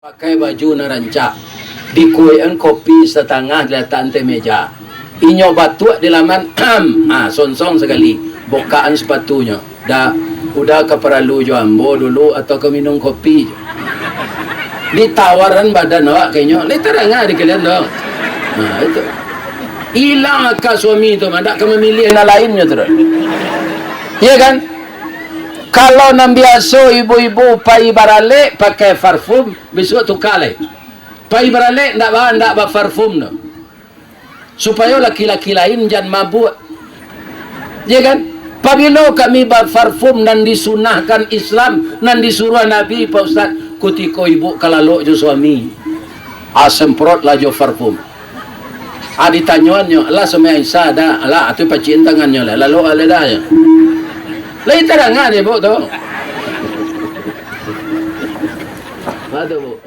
Pakai baju narancak, dikuian kopi setengah di atas meja. Inyo batuk di laman, sonsong sekali, bukaan sepatunya. Udah keperalu jambo dulu atau ke minum kopi. Ditawaran badan awak kayaknya, terang di kalian dong. Nah itu, hilang akal suami itu, tak ke memilih yang lainnya terus. Iya kan? Kalau nam biasa ibu-ibu pai barale pakai parfum, besok tukar le. Pai barale ndak ba parfum no. Supaya laki-laki lain jangan mabuk. Ya kan? Pabilo kami ba parfum dan disunahkan Islam dan disuruh Nabi Pak Ustaz kutiko ibu kalalo jo suami. Semprot lah jo parfum. Ditanyoannya, lah sama Aisyah dah, lah atu pacin tangannya lah, lalu ale dah ya. Lain terangan ya bu tu. Ada bu.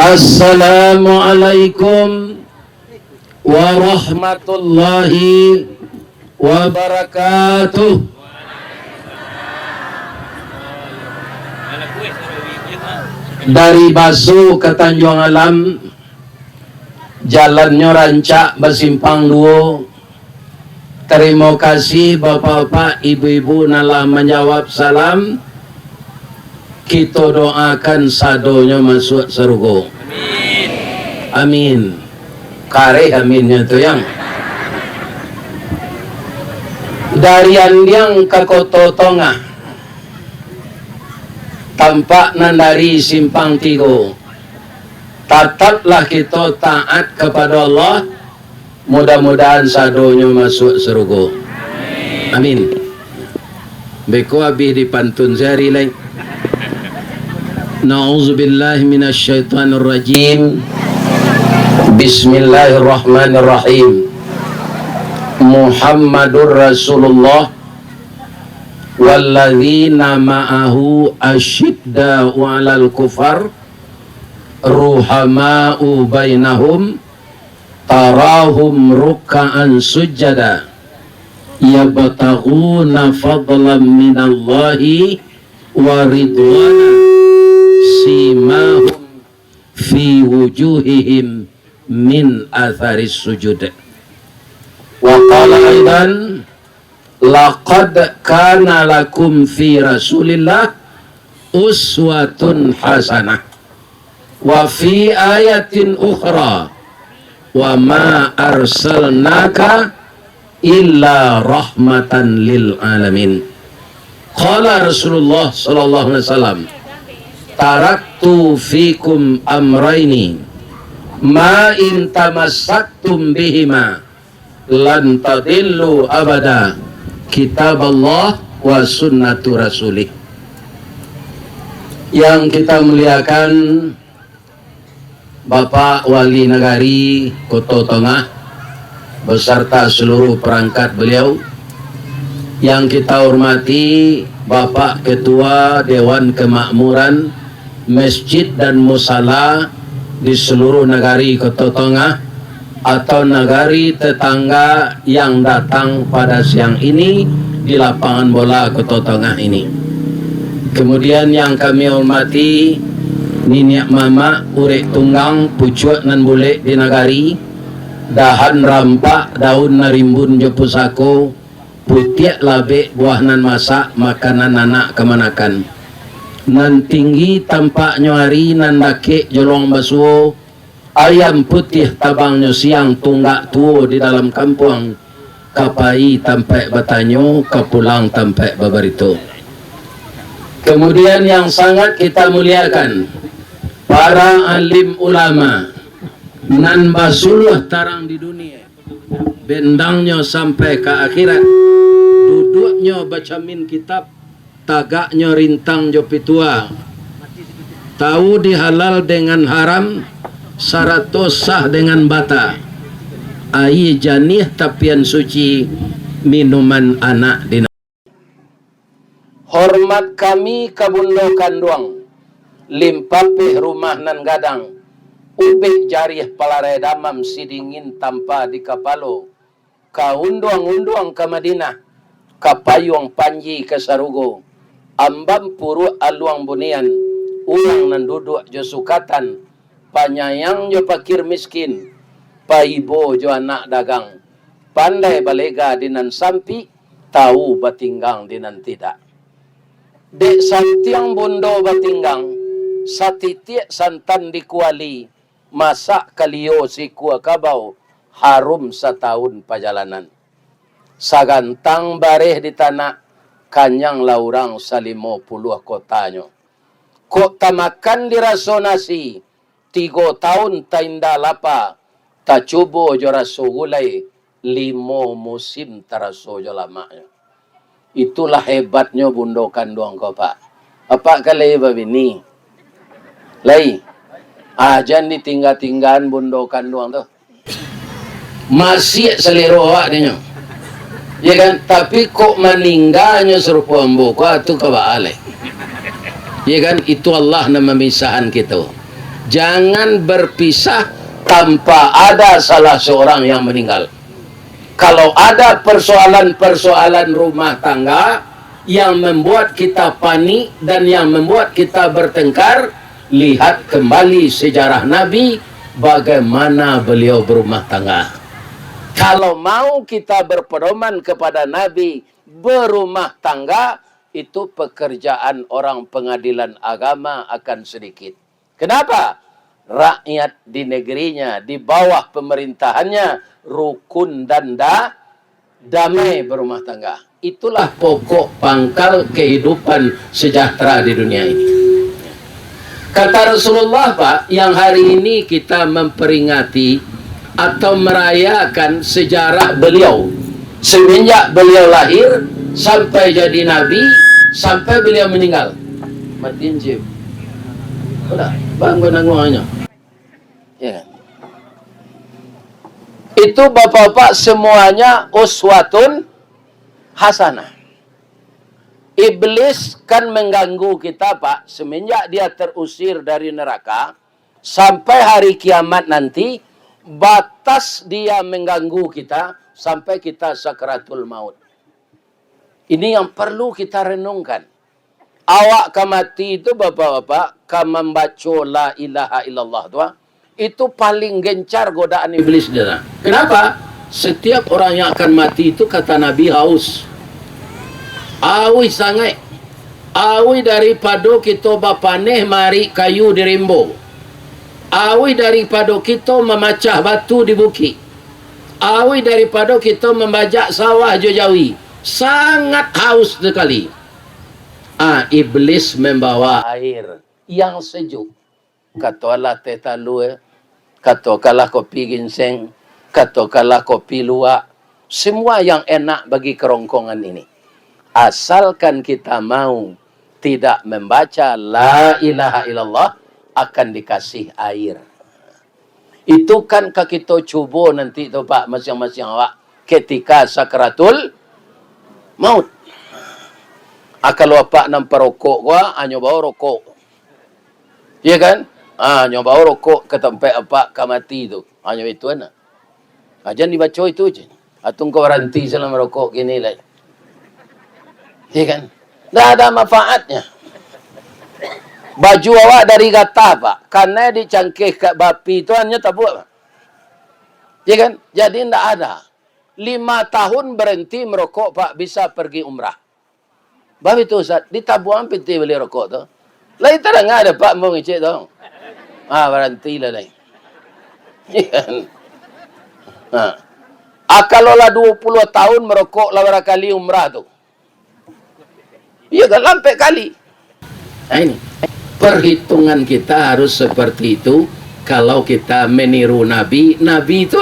Assalamualaikum warahmatullahi wabarakatuh. Dari Basu ke Tanjung Alam, jalannya rancak bersimpang dua. Terima kasih bapak-bapak, ibu-ibu nalah menjawab salam. Kita doakan sadonya masuk surga. Amin. Kare aminnya tu yang. Dari yang ke Kota Tongah, tampak dari simpang tiga. Tetaplah kita taat kepada Allah. Mudah-mudahan sadonya masuk surga. Amin. Beko habis dipantun sehari lain. Na'udzubillahi minasyaitonir rajim. Bismillahirrahmanirrahim. Muhammadur Rasulullah walladzina ma'ahu asyidda'u 'alal kufar ruhama'u bainahum tarahum ruk'an sujada yabtaghuna fadlan minallahi wa ridwana simahum fi wujuhihim min atharis sujud. Wa qala aidan laqad kana lakum fi rasulillah uswatun hasanah wa fi ayatin ukhra wa ma arsalnaka illa rahmatan lil alamin. Qala Rasulullah sallallahu alaihi wasallam taraktu fikum amraini ma in tamassaktum bihima lan tadillu abada kitab Allah wa sunnatu rasulih. Yang kita muliakan Bapak Wali Nagari Kota Tongah beserta seluruh perangkat beliau, yang kita hormati Bapak Ketua Dewan Kemakmuran Masjid dan Musala di seluruh negari Kota Tongah atau negari tetangga yang datang pada siang ini di lapangan bola Kota Tongah ini. Kemudian yang kami hormati Niniak Mama Urek Tunggang Pucuat nan Bulek di negari, dahan rampak daun narimbun jepusako putiak labek buah nan masak makanan anak kemanakan. Nan tinggi tampaknya hari nan dake jolong basuh ayam putih tabangnya siang tunggak tuo di dalam kampung kapai tampak batanyo kapulang tampak babarito. Kemudian yang sangat kita muliakan para alim ulama nan basuluh tarang di dunia, bendangnya sampai ke akhirat, duduknya baca min kitab, tagaknya rintang jopi tua, tahu dihalal dengan haram, syarat sah dengan bata, air janih tapian suci minuman anak dina. Hormat kami kabundo kanduang limpape rumah nan gadang ubek jarih palarai damam sidingin tanpa di kapalo kaunduang-unduang ke Madinah kapayung panji ke Sarugo ambam puru aluang bunian ulang nan duduk jo sukatan panyayang jo pakir miskin paibo jo anak dagang pandai balega dinan sampi tahu batinggang dinan tidak. Dek santiang bondo batinggang satitiak santan dikuali masak kalio si kuah kabau harum setahun perjalanan sagantang bareh di tanah kanyang laurang salimo puluh kotanya kok tamakan dirasonasi 3 tahun tainda lapa tak cubo jo raso gulai 5 musim taraso jo lamanya. Itulah hebatnya bundokan doang kau pak. Apa kali babini? Lai, ajan ditinggal-tinggalan bundokan doang tuh. Masih selero awak dia. Ya kan? Tapi kok meninggalnya serupa ambo tu kabaale. Ya kan? Itu Allah nama misahan kita. Jangan berpisah tanpa ada salah seorang yang meninggal. Kalau ada persoalan-persoalan rumah tangga yang membuat kita panik dan yang membuat kita bertengkar, lihat kembali sejarah Nabi bagaimana beliau berumah tangga. Kalau mau kita berpedoman kepada Nabi berumah tangga, itu pekerjaan orang pengadilan agama akan sedikit. Kenapa? Rakyat di negerinya, di bawah pemerintahannya, rukun dan damai berumah tangga. Itulah pokok pangkal kehidupan sejahtera di dunia ini. Kata Rasulullah Pak, yang hari ini kita memperingati atau merayakan sejarah beliau. Semenjak beliau lahir, sampai jadi Nabi, sampai beliau meninggal. Matiin Jim. Udah, bangun nanguannya. Ya. Itu bapak-bapak semuanya uswatun hasanah. Iblis kan mengganggu kita Pak semenjak dia terusir dari neraka sampai hari kiamat nanti, batas dia mengganggu kita sampai kita sakratul maut. Ini yang perlu kita renungkan. Awak mati itu bapak-bapak membaca la ilaha illallah tu, itu paling gencar godaan iblis dia. Kenapa? Setiap orang yang akan mati itu kata Nabi haus. Awi sangat. Awi daripada kita bapaneh mari kayu di rimbo. Awi daripada kita memacah batu di bukit. Awi daripada kita membajak sawah jojawi. Sangat haus sekali. Iblis membawa air yang sejuk. Katalah teh talu, katakanlah kopi ginseng, katakanlah kopi luwak, semua yang enak bagi kerongkongan ini. Asalkan kita mau tidak membaca la ilaha illallah, akan dikasih air. Itu kan kita cuba nanti tu Pak, masing-masing awak ketika sakratul maut. Kalau Pak nampak rokok gua, hanya bawa rokok. Ya kan? Hanya bawa rokok ke tempat apa ke mati tu. Hanya itu aja. Jangan dibaca itu je. Atung kau berhenti selama rokok gini lah. Ya kan? Tak ada manfaatnya. Baju awak dari gata Pak. Karena dicangkih kat bapi tu hanya tak buat. Ya kan? Jadi tak ada. 5 tahun berhenti merokok Pak, bisa pergi umrah. Bab itu Ustaz, ditabuang piti beli rokok tu. Lai tak ada Pak mau ngecek tu. Berhenti lah lai. Kalau lah 20 tahun merokok lah berapa kali umrah tu. Iya kan lampai kali. Ini perhitungan kita harus seperti itu. Kalau kita meniru Nabi, Nabi itu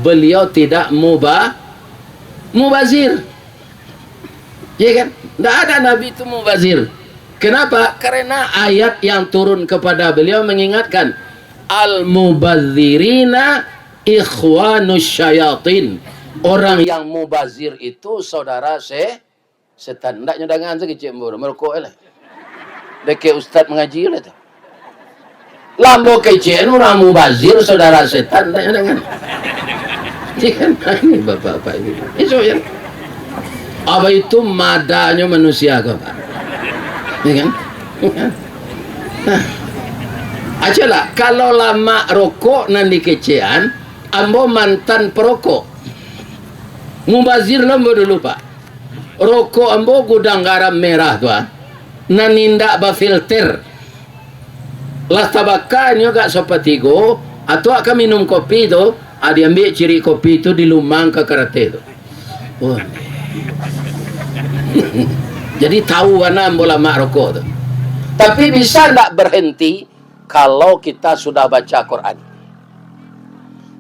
beliau tidak mubazir. Ya kan? Tidak ada Nabi itu mubazir. Kenapa? Karena ayat yang turun kepada beliau mengingatkan al-mubazirina ikhwanus syayatin. Orang yang mubazir itu saudara setan. Ndak nyodangan sekecil merokok lah. Dekat ustaz mengaji lah tu. Lambo kecil orang mubazir saudara setan, ndak nyodangan. Jangan ini bapak-bapak ini. Itu ya. Apa itu madanya manusia kau Pak? Ya kan? Nah, aja lah. Kalau lama rokok nanti kecian, ambo mantan perokok. Mubazir lambo dulu Pak. Rokok ambo gudang garam merah tuan. Nanindak ba filter. Las tabakannya gak sopatigo. Atau akan minum kopi tu. Dia ambil ciri kopi itu dilumang ke karate tu. Oh. Jadi tahu mana bola mak rokok tu. Tapi bisa tak berhenti kalau kita sudah baca Quran.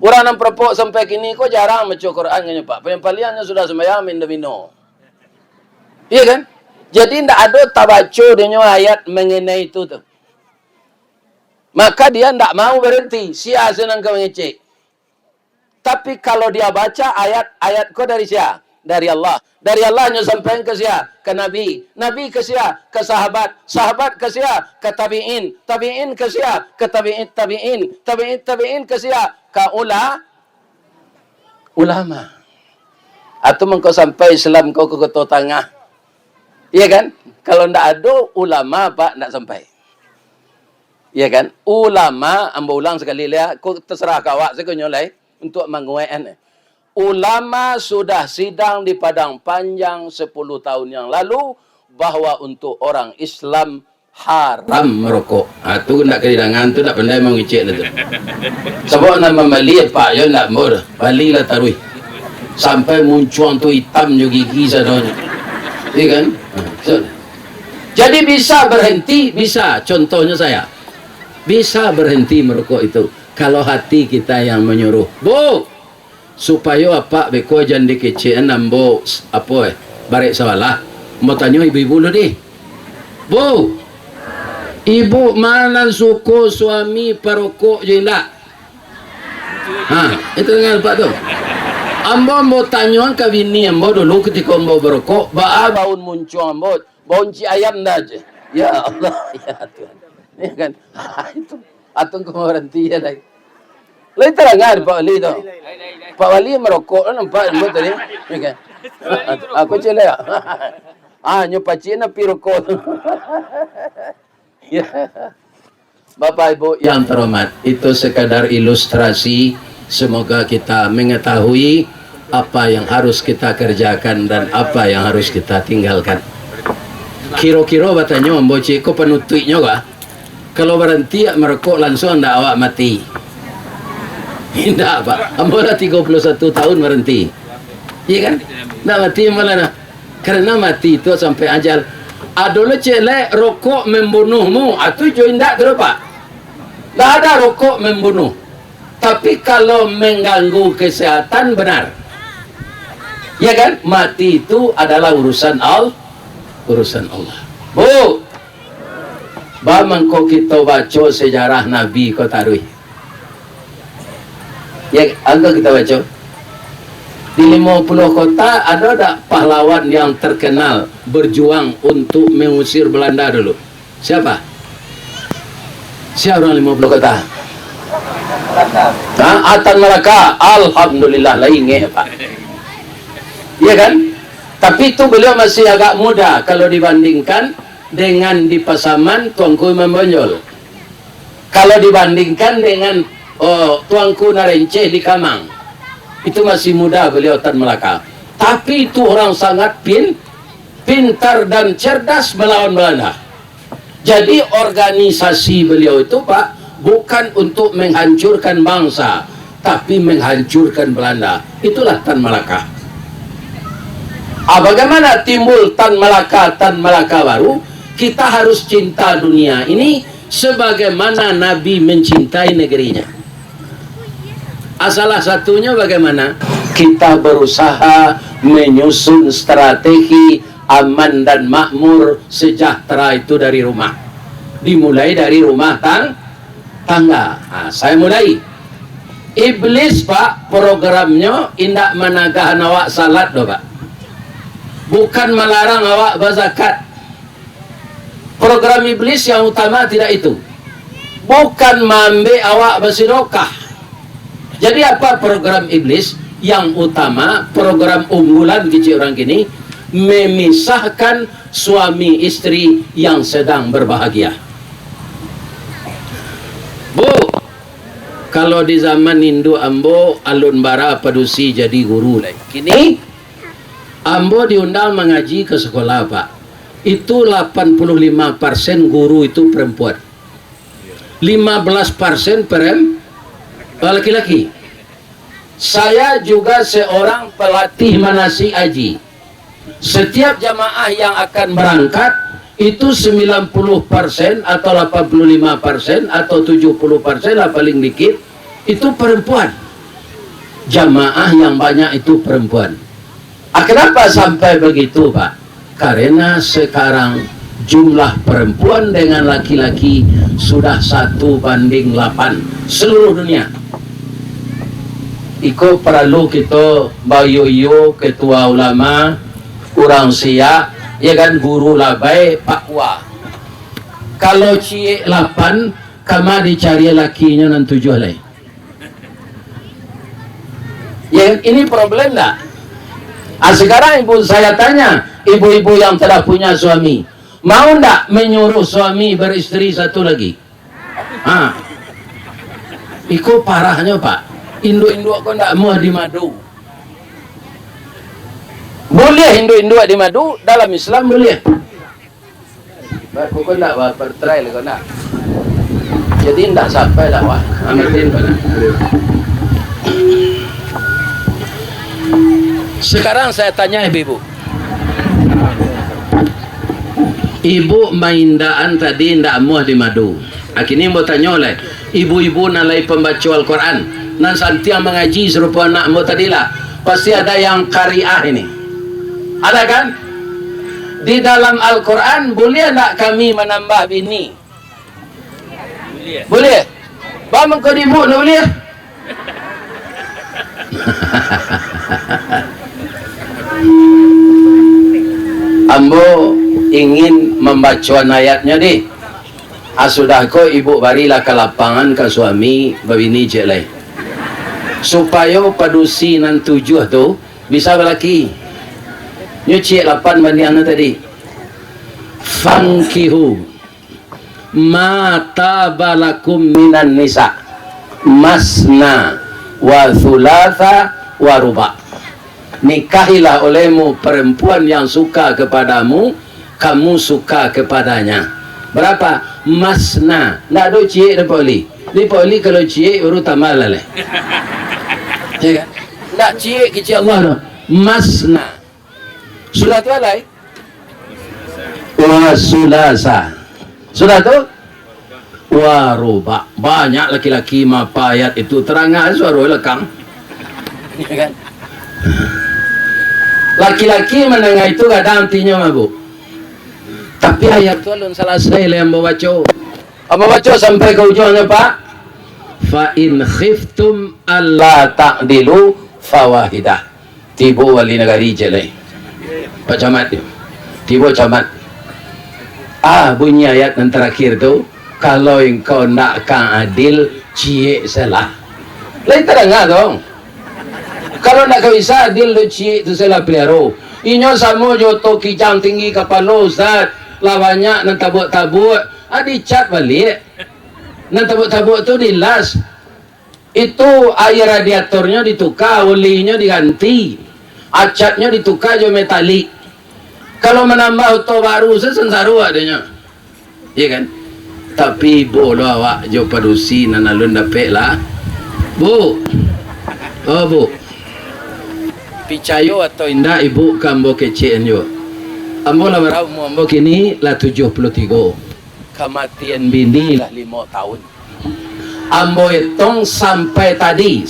Orang yang perpok sampai kini kok jarang baca Quran kan Pak. Paliannya sudah sembahyang minum. Iya kan? Jadi tidak ada tabaco dengan ayat mengenai itu tu. Maka dia tidak mau berhenti. Sia senang kau mengecek. Tapi kalau dia baca ayat kau dari siapa? Dari Allah. Dari Allah nya sampai ke siapa? Ke Nabi. Nabi ke siapa? Ke sahabat. Sahabat ke siapa? Ke tabi'in. Tabi'in ke siapa? Ke tabi'in tabi'in. Tabi'in tabi'in ke siapa? Ke ulama. Atau mengkau sampai Islam kau ke ketua tengah. Iya kan? Kalau ndak ada ulama Pak ndak sampai. Iya kan? Ulama ambo ulang sekali lihat. Kau terserah kawak saya nyolai untuk menguaikan. Ulama sudah sidang di Padang Panjang 10 tahun yang lalu bahwa untuk orang Islam haram merokok. Itu nak kehidangan tu nak pandai mengicik tu. Sebab nama Mali Pak ya nak mur. Bali lah taruh. Sampai muncul tu hitam jo gigi sanonya. Iya kan? Jadi bisa berhenti, bisa. Contohnya saya. Bisa berhenti merokok itu kalau hati kita yang menyuruh. Bu, supaya apa beko jangan dikecean nambo apa barek sawalah mau tanya ibu-ibu lu deh bu ibu mana suku suami perokok je ndak itu dengan Pak tu ambo mau tanya ke bini ambo dulu ketika ambo berokok baun muncul ambo bonci ayam dah je ya Allah ya Tuhan ya kan itu atung kau berhenti ya lagi lain terangan Pak Wali tu. Pak Wali merokok nampak nampak tadi. Okey. Aku celak. Nyopa Cina pi rokok. Ya. Bapak Ibu yang terhormat, itu sekadar ilustrasi. Semoga kita mengetahui apa yang harus kita kerjakan dan apa yang harus kita tinggalkan. Kira-kira batanya memboci ko penutupnya kah? Kalau berhenti merokok langsung anda awak mati. Tidak Pak, ambo dah 31 tahun berhenti. Iya kan? Nak mati malah nak. Karena mati itu sampai ajal. Adolah celek rokok membunuhmu. Itu jo indak tu Pak. Tak ada rokok membunuh. Tapi kalau mengganggu kesehatan benar. Ya kan? Mati itu adalah urusan Allah. Bu, bamangko kita baca sejarah Nabi kau taruh. Ya, angka kita baca. Di 50 kota ada tak pahlawan yang terkenal berjuang untuk mengusir Belanda dulu? Siapa? Siapa orang 50 kota? Atan Malaka. Alhamdulillah lah ingat Pak. Iya kan? Tapi itu beliau masih agak muda kalau dibandingkan dengan di Pasaman Tuanku Imam Bonjol. Kalau dibandingkan dengan Tuanku Narenceh di Kamang, itu masih muda beliau Tan Melaka. Tapi itu orang sangat pintar dan cerdas melawan Belanda. Jadi organisasi beliau itu Pak bukan untuk menghancurkan bangsa, tapi menghancurkan Belanda. Itulah Tan Melaka. Bagaimana timbul Tan Melaka baru? Kita harus cinta dunia ini sebagaimana Nabi mencintai negerinya. Salah satunya bagaimana? Kita berusaha menyusun strategi aman dan makmur sejahtera itu dari rumah. Dimulai dari rumah tangga. Saya mulai. Iblis pak programnya indak menagah awak salat doh pak, bukan melarang awak berzakat. Program iblis yang utama tidak itu, bukan mengambil awak bersedekah. Jadi apa program iblis yang utama? Program unggulan kecil orang kini memisahkan suami istri yang sedang berbahagia. Bu, kalau di zaman Hindu ambo alun bara padusi jadi guru lagi. Kini ambo diundang mengaji ke sekolah pak. Itu 85% guru itu perempuan. 15% laki-laki. Saya juga seorang pelatih manasik haji. Setiap jamaah yang akan berangkat itu 90% atau 85% atau 70% lah paling dikit itu perempuan. Jamaah yang banyak itu perempuan. Kenapa sampai begitu pak? Karena sekarang jumlah perempuan dengan laki-laki sudah 1:8 seluruh dunia. Iko perlu kita bayu-yu ketua ulama kurang siap ya kan, guru labai Pak Wah. Kalau cie 8 kama dicari lakinya nan 7 lagi. Ya ini problem tak? Sekarang ibu saya tanya, ibu-ibu yang tidak punya suami, mau ndak menyuruh suami beristri satu lagi? Iku parahnya pak. Induk-induk kok ndak mau di madu. Boleh induk-induk di madu dalam Islam boleh. Kok ndak bertrai kok ndak. Jadi ndak sampai lah wah. Amatin kok. Sekarang saya tanya ibu-ibu. Ibu maindaan tadi ndak muah di madu. Akhirnya mau tanya oleh ibu-ibu nalai pembaca Al-Quran nan santiang mengaji serupa anak mau tadi lah. Pasti ada yang kariah ini. Ada kan? Di dalam Al-Quran boleh tak kami menambah bini? Boleh. Bang kau ibu nak boleh? Ambo ingin membaca ayatnya deh. Sudah kau ibu barilah ke lapangan ke suami babini je lain. Supaya padusi nan 7 tu bisa berlaki. Nyuci 8 banding anak tadi. Fankihu mata balakum minan nisa masna wa thulatha wa ruba. Nikahilah olehmu perempuan yang suka kepadamu, kamu suka kepadanya. Berapa? Masna. Nak do cie de poli. Di poli kalau cie baru tamal lah. Ya kan? Nak cie kecil Allah no. Masna. Sudah tu alai? Wa sulasa. Sudah tu? Wa ruba. Banyak laki-laki mapa ayat itu terangah suara lekang. Ya kan? Laki-laki menengah itu kadang artinya mabuk. Tapi ayat itu alun selesai yang membaca. Apa baca sampai ke ujungnya pak? Fa in khiftum alla ta'dilu fawahidah. Tibu wali negari jelai. Pak Camat. Tibu Camat. Bunyi ayat yang terakhir tu, kalau engkau nak kan adil, cie salah. Lain terangah dong. Kalau nak bisa adil lu cie tu salah pelihara. Inyo samo joto kijang tinggi kapalo Ustaz. Lawannya nan tabuk-tabuk. Dicat balik. Nan tabuk-tabuk tu dilas. Itu air radiatornya ditukar, olinya diganti. Acatnya ditukar jo metalik. Kalau menambah auto baru sesensaru adanya. Iya kan? Tapi bodoh awak jo padusi nan alun dapek lah. Bu. Oh bu. Picayo atau indah ibu kambo kecen yo. Ambo lah berapa ambo kini lah 73. Kematian bini lah 5 tahun. Ambo hitung sampai tadi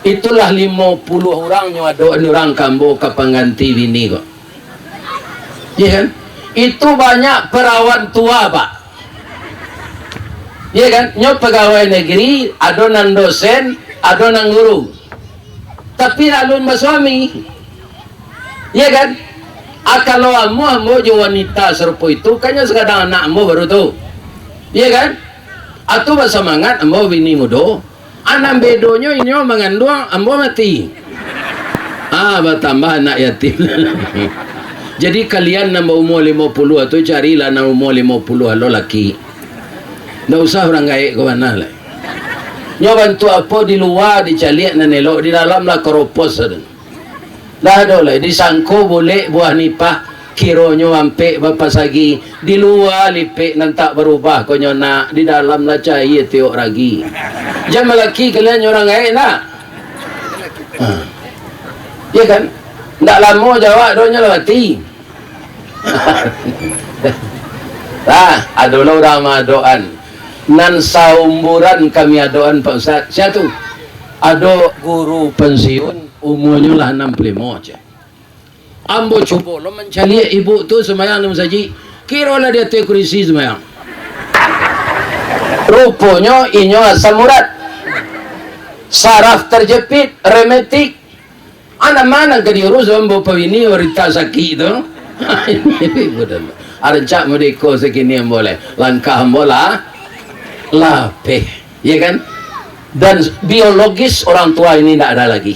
itulah 50 orang yang ada orang kambo ke pengganti bini kok. Ya kan? Itu banyak perawan tua pak. Iya kan? Nyo pegawai negeri, adonan dosen, adonan guru. Tapi alun suami. Iya kan? Kalau amo jo wanita serupa itu, kanya sekadang anak amo baru tu. Iya kan? Atau bersemangat amo bini mudo. Anak bedonyo ini mengandung amo mati. Bertambah anak yatim. Jadi kalian nama umur 50 atau carilah nama umur 50 lo laki. Nggak usah orang gaik ke mana lah. Nyo bantu apa di luar dicaliak na nelok, di dalam lah keropos ada. Lah ada lah disangko boleh buah nipah kironyo ampe bapak sagi di luar lipik nantak berubah konyo nak di dalam lah cahaya tiok lagi. Jangan laki kalian orang gaik nak. Ya kan? Ndak lama jawab doanya lah mati. Adolah orang doan. Nan saumburan kami adoan Pak Ustaz. Siapa tu? Ada guru pensiun umurnya lah 65 aja. Ambo cuba lo mencari ibu tu semayang dalam saji. Kira lah dia tu kurisi semayang. Rupanya inyo asam urat. Saraf terjepit, remetik. Anak mana ke diurus ambo pawini warita sakit tu. Arancak mediko sekini yang boleh. Langkah bola. Lapeh, ya kan? Dan biologis orang tua ini tidak ada lagi.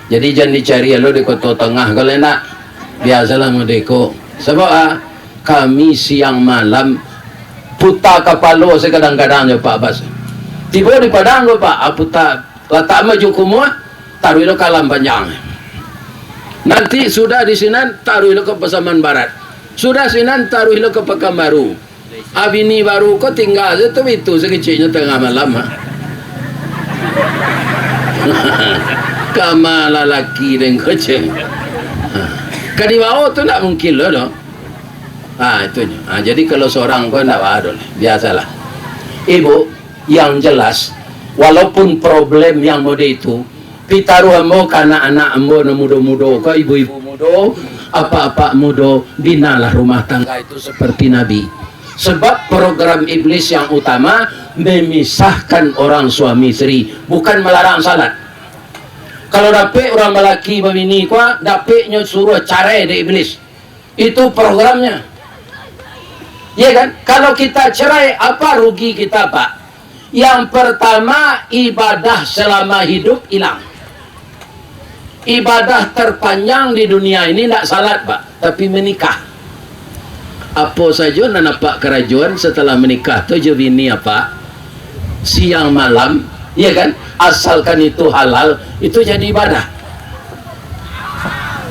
Jadi jangan dicari lo di kota tengah kalau nak. Biasalah medeko. Sebab kami siang malam putar kapalo sekadang-kadang je Pak Bas. Tiba di padang lo Pak, putar letak maju kumua, taruh lo kalam panjang. Nanti sudah di sini taruh lo ke Pasaman Barat. Sudah sini taruh lo ke Pekanbaru. Abini baru kau tinggal itu sekecilnya tengah malam. Kama lalaki dan kecil. Kadi bawah tu tak mungkin loh. Itunya. Jadi kalau seorang kau tak ada, biasalah. Ibu yang jelas, walaupun problem yang mode itu, pitaruh ambo karena anak ambo na mudo-mudo, kau ibu-ibu mudo, apa-apa mudo, binalah rumah tangga itu seperti Nabi. Sebab program iblis yang utama memisahkan orang suami istri, bukan melarang salat. Kalau dapet orang lelaki begini kuah, dapetnya suruh cerai di iblis. Itu programnya. Ya kan? Kalau kita cerai, apa rugi kita Pak? Yang pertama, ibadah selama hidup hilang. Ibadah terpanjang di dunia ini tidak salat Pak, tapi menikah. Apa saja nak nampak kerajuan setelah menikah tu je bini apa siang malam, ya kan? Asalkan itu halal, itu jadi ibadah.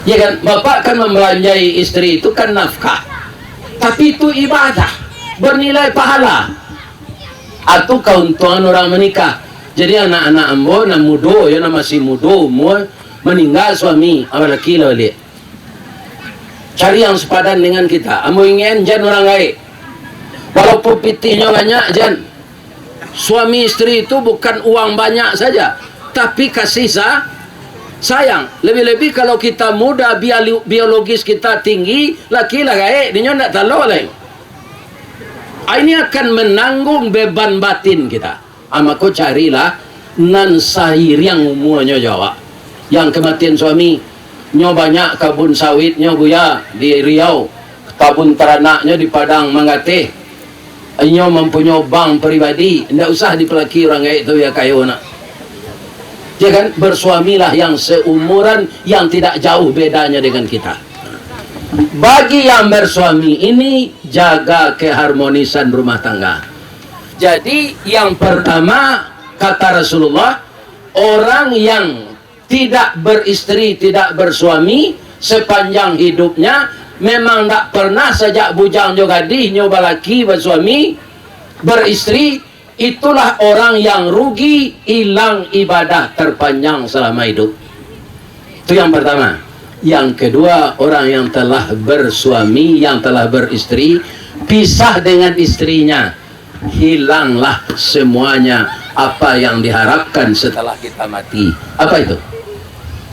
Ya kan? Bapak kan membelanjai istri itu kan nafkah, tapi itu ibadah, bernilai pahala. Atau keuntungan orang menikah. Jadi anak-anak ambo na mudo, ya na masih mudo, umur meninggal suami, apalagi lah lihat. Cari yang sepadan dengan kita. Amu ingin jan orang gaib. Walaupun pitihnya banyak jan. Suami istri itu bukan uang banyak saja, tapi kasih sayang. Lebih-lebih kalau kita muda, biologis kita tinggi, laki lah gaib, dia tidak tahu lah. Ini akan menanggung beban batin kita. Maka carilah nan sahir yang umurnya Jawa. Yang kematian suami. Nyo banyak kabun sawitnya buya di Riau, kabun teranaknya di Padang Mangateh. Nyo mempunyai bank pribadi, tidak usah dipelaki orang kayak itu ya kayu nak. Ya kan, bersuamilah yang seumuran, yang tidak jauh bedanya dengan kita. Bagi yang bersuami ini jaga keharmonisan rumah tangga. Jadi yang pertama kata Rasulullah, orang yang tidak beristri, tidak bersuami sepanjang hidupnya, memang tak pernah sejak bujang juga nyoba laki bersuami beristri, itulah orang yang rugi, hilang ibadah terpanjang selama hidup. Itu yang pertama. Yang kedua, orang yang telah bersuami, yang telah beristri, pisah dengan istrinya, hilanglah semuanya apa yang diharapkan setelah kita mati. Apa itu?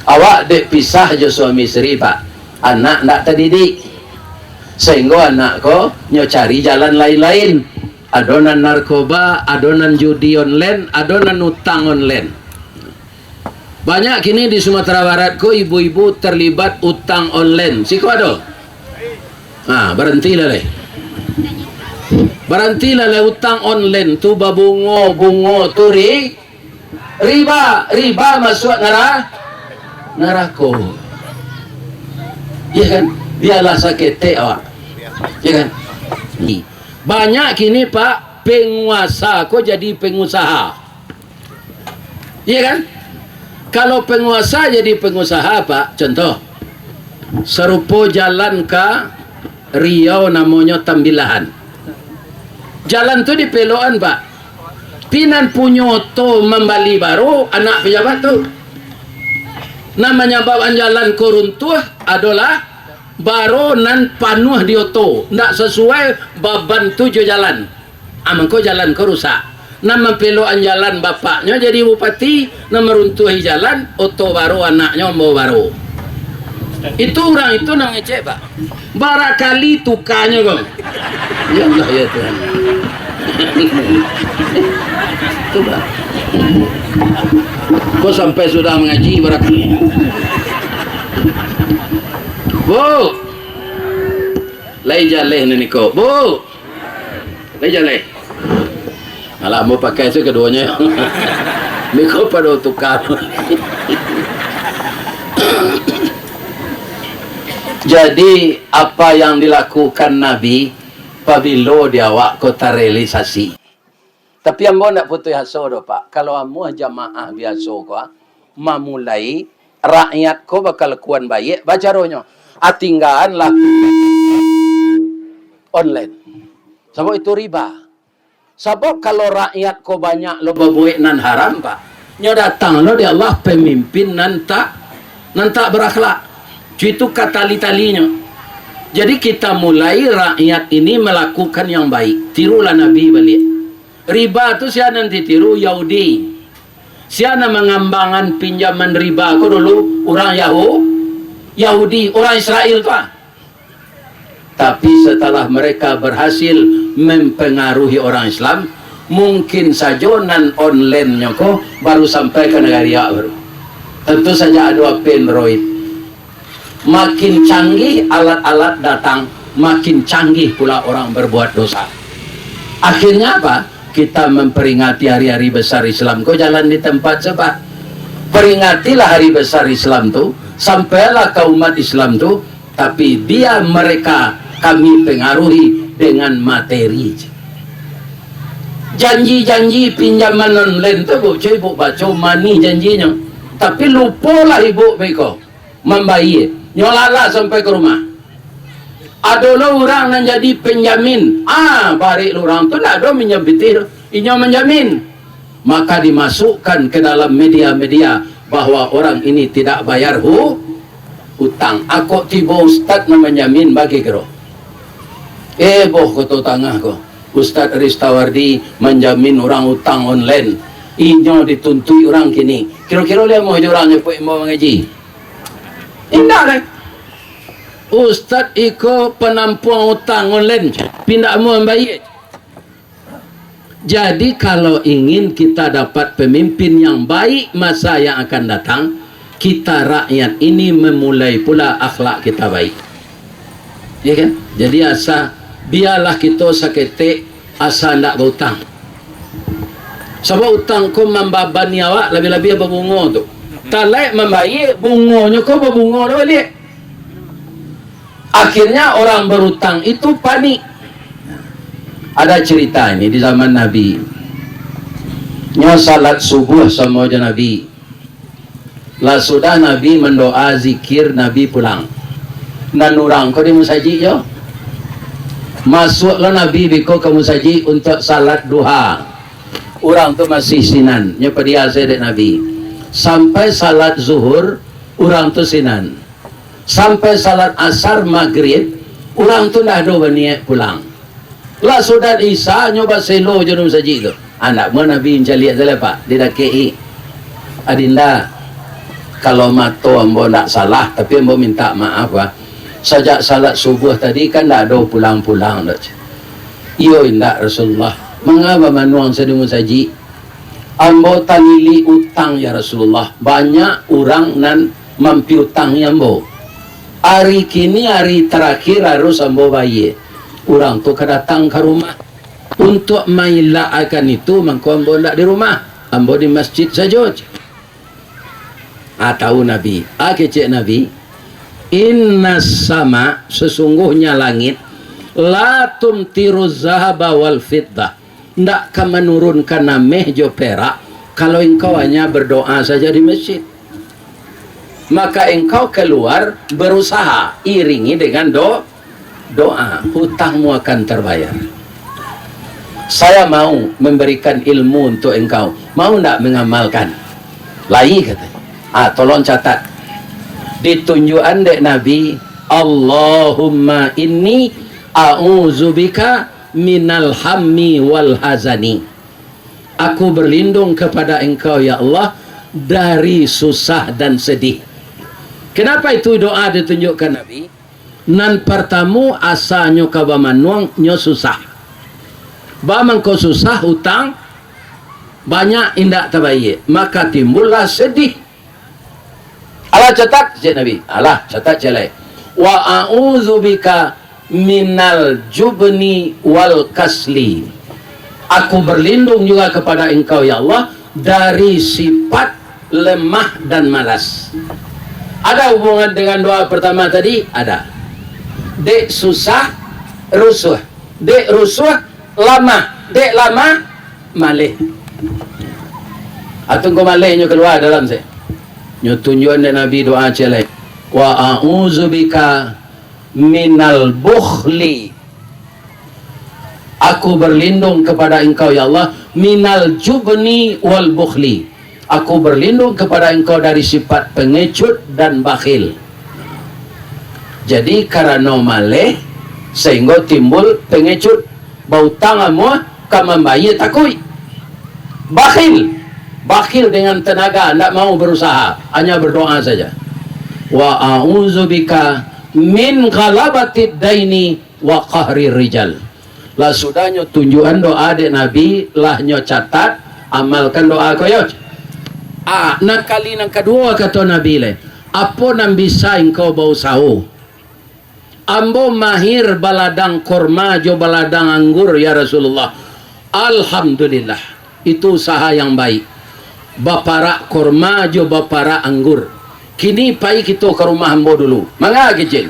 Awak dek pisah je suami istri Pak, anak tak terdidik, sehingga anak ko nyo cari jalan lain-lain. adonan narkoba, adonan judi online, adonan utang online. Banyak kini di Sumatera Barat ko ibu-ibu terlibat utang online. Siko ado? Berhentilah leh. Berhentilah leh utang online tu babungo tu riba masuk neraka. Ya kan? Biarlah sakit awak. Ya kan? Banyak kini Pak penguasa kok jadi pengusaha. Iya kan? Kalau penguasa jadi pengusaha Pak, contoh serupa jalan ke Riau namanya Tambilahan. Jalan tu di Peloan Pak. Pinan punya to membali baru anak pejabat tu. Namanya bawaan jalan koruntuh adalah baru nan panuh di oto. Ndak sesuai baban tujuh jalan. Amangko jalan ko rusak. Nama peloan jalan bapaknya jadi bupati, nama runtuhi jalan, oto baru anaknya mau baru. Itu orang itu nang ngecek Pak. Barakali tukanya kok. Ya Allah ya Tuhan. Itu Pak. Kok sampai sudah mengaji barakali. Bu. Lai jaleh ni ko. Bu. Lai jaleh. Alah mau pakai itu keduanya. Miko pada tukar. Jadi apa yang dilakukan Nabi pabilo diawak kota realisasi. Tapi ambo nak putus asa do Pak. Kalau ambo jamaah biasa ko memulai rakyat ko bakal kuan baik bacaronyo. Atinggaan lah online. Sebab itu riba. Sebab kalau rakyat ko banyak lo berbuat nan haram Pak. Nyo datang lo di Allah pemimpin nan tak berakhlak. Itu kata talinya. Jadi kita mulai rakyat ini melakukan yang baik. Tirulah Nabi balik. Riba tu siapa nanti tiru Yahudi. Siapa mengembangkan pinjaman riba ko dulu orang Yahudi, orang Israel Pak. Tapi setelah mereka berhasil mempengaruhi orang Islam, mungkin saja nan online-nya kok baru sampai ke negara baru. Tentu saja ada Android. Makin canggih alat-alat datang, makin canggih pula orang berbuat dosa. Akhirnya apa? Kita memperingati hari-hari besar Islam. Kau jalan di tempat sebab peringatilah hari besar Islam tu, sampailah ke umat Islam tu, tapi mereka kami pengaruhi dengan materi. Janji-janji pinjaman online tu ibu baca mani janjinya. Tapi lupalah ibu beko membayar. Nyolala sampai ke rumah. Adalah orang yang jadi penjamin. Balik orang tu nak ada menjamin. Inya menjamin. Maka dimasukkan ke dalam media-media bahwa orang ini tidak bayar hutang. Aku tiba ustaz nak menjamin bagi kero. Boh koto tangah ko. Ustaz Ristawardi menjamin orang hutang online. Inya dituntui orang kini. Kira-kira dia mau orang mau mengaji. Indah lah. Ustaz iko penampuan hutang online. Pindah mau membayar. Jadi kalau ingin kita dapat pemimpin yang baik masa yang akan datang, kita rakyat ini memulai pula akhlak kita baik. Ya kan? Jadi biarlah kita sakete asa ndak berhutang. Sebab hutang ko membaban awak lebih-lebih berbunga tu. Talai membayar bunganya ko berbunga dah balik. Akhirnya orang berhutang itu panik. Ada cerita ini di zaman Nabi. Nyo salat subuh sama aja Nabi. Lah sudah Nabi mendoa zikir Nabi pulang. Dan orang ko di masjid yo. Masuklah Nabi biko ke masjid untuk salat duha. Orang tu masih sinan. Nya dia sedek Nabi. Sampai salat zuhur orang tu sinan. Sampai salat asar maghrib orang tu dah ada berniat pulang. Lah sudah Isa nyoba selo je dalam masjid tu. Anak mana Nabi mencaliat salah Pak. Dia dah KI. Adinda, kalau mato ambo nak salah tapi ambo minta maaf Pak. Sejak salat subuh tadi kan tak ada pulang-pulang dah. Iyo indah Rasulullah. Mengapa manuang sedungu saji? Ambo tanili utang ya Rasulullah. Banyak orang nan mampi utang ya ambo. Hari kini hari terakhir harus ambo bayar. Orang tu kedatang ke rumah untuk maila akan itu, mangko ambo ndak di rumah, ambo di masjid saja. Tahu Nabi, kecek Nabi, inna sama, sesungguhnya langit, la tumtiru zahaba wal fiddah, ndak akan menurunkan nameh jo perak kalau engkau hanya berdoa saja di masjid. Maka engkau keluar berusaha, iringi dengan doa, hutangmu akan terbayar. Saya mau memberikan ilmu untuk engkau, mau ndak mengamalkan? Lai katanya. Tolong catat. Ditunjukan dek Nabi, Allahumma inni a'udzubika minal hammi wal hazani. Aku berlindung kepada engkau ya Allah dari susah dan sedih. Kenapa itu doa ditunjukkan Nabi? Nan pertama asalnya kabamanuang nyo susah. Bamang kau susah hutang banyak indak terbayar, maka timbullah sedih. Allah catat je Nabi. Allah catat jelai. Wa a'udzubika minal jubni wal kasli. Aku berlindung juga kepada engkau ya Allah dari sifat lemah dan malas. Ada hubungan dengan doa pertama tadi? Ada. Dek susah, rusuh. Dek rusuh, lama. Dek lama, malih. Atau kau malihnya keluar dalam saya. Nyo tunjuan dan Nabi doa celai. Wa a'udzubika minal bukhli. Aku berlindung kepada engkau ya Allah minal jubni wal bukhli. Aku berlindung kepada engkau dari sifat pengecut dan bakhil. Jadi karena maleh sehingga timbul pengecut. Bau tanganmu kamambaye takui. Bakhil dengan tenaga, tidak mau berusaha, hanya berdoa saja. Wa a'udzubika min ghalabatid daini wa qahri rijal. Lah sudahnya tunjukan doa de Nabi, lah nyo catat, amalkan doa koyo. Nak kali nang kedua kata Nabi le, apa nang bisa engkau bau sahu? Ambo mahir baladang korma jo baladang anggur ya Rasulullah. Alhamdulillah, itu usaha yang baik. Bapara korma jo bapara anggur. Kini pai kita ke rumah ambo dulu. Mangga kecil.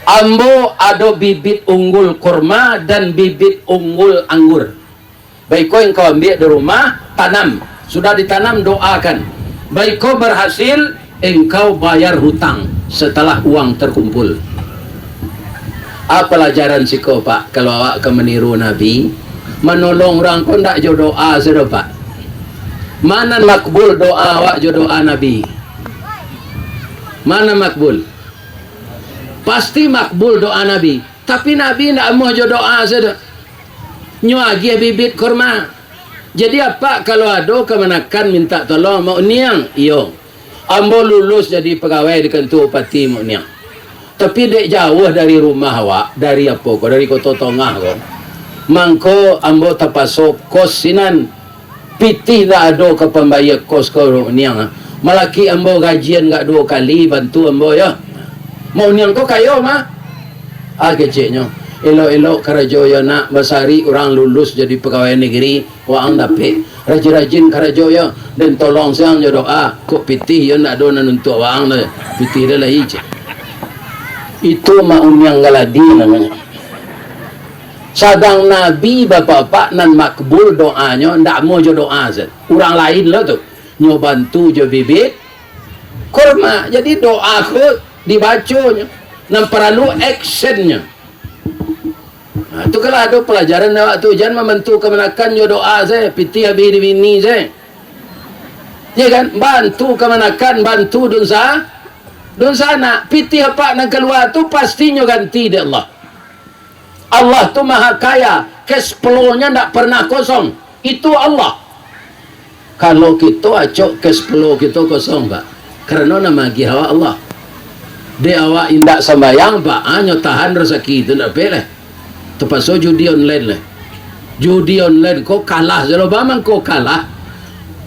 Ambo ada bibit unggul korma dan bibit unggul anggur. Baik kau yang kau ambil di rumah, tanam. Sudah ditanam, doakan. Baik kau berhasil, engkau bayar hutang setelah uang terkumpul. Apa pelajaran si kau pak? Kalau awak ke meniru Nabi, menolong orang kau ndak jo doa sudah pak. Mana makbul doa awak jo doa Nabi? Mana makbul? Pasti makbul doa Nabi. Tapi Nabi tidak mau jo doa saja. Nyuagi bibit kurma. Jadi apa kalau ada kemenakan minta tolong mau niang? Iyo. Ambo lulus jadi pegawai di kantor upati mau niang. Tapi dek jauh dari rumah awak. Dari apa kok? Dari Kota Tongah kok. Mangko ambo tapasok kos sinan. Piti tak ada ke pembayar kos kau niang. Malaki ambo gajian gak 2 kali bantu ambo ya. Mau niang kau kayo mah? Keciknya. Elok-elok Karajoyo nak basari orang lulus jadi pegawai negeri wang dapet. Rajin-rajin Karajoyo dan tolong siang jo doa. Kok piti ya nak ada untuk wang dah. Piti dah lah hijau. Itu maun yang galadi namanya. Sadang Nabi bapak-bapak nan makbul doanya ndak mau jo doa zat. Orang lain lah tu nyo bantu jo bibit kurma. Jadi doa aku dibacanya nan perlu actionnya. Itu kalau ada pelajaran awak tu jangan membantu kemenakan nyo doa saya piti abi di bini saya. Ya kan bantu kemenakan bantu dosa nak piti apa nak keluar tu pastinya ganti dari Allah. Allah tu maha kaya, cash flow-nya tak pernah kosong. Itu Allah. Kalau kita acok cash flow kita kosong pak, karena nama hawa Allah. Dia awak indak sembayang pak, hanya tahan rezeki itu tak boleh. Terpaksa judi online lah. Judi online kau kalah. Kalau bamang kau kalah,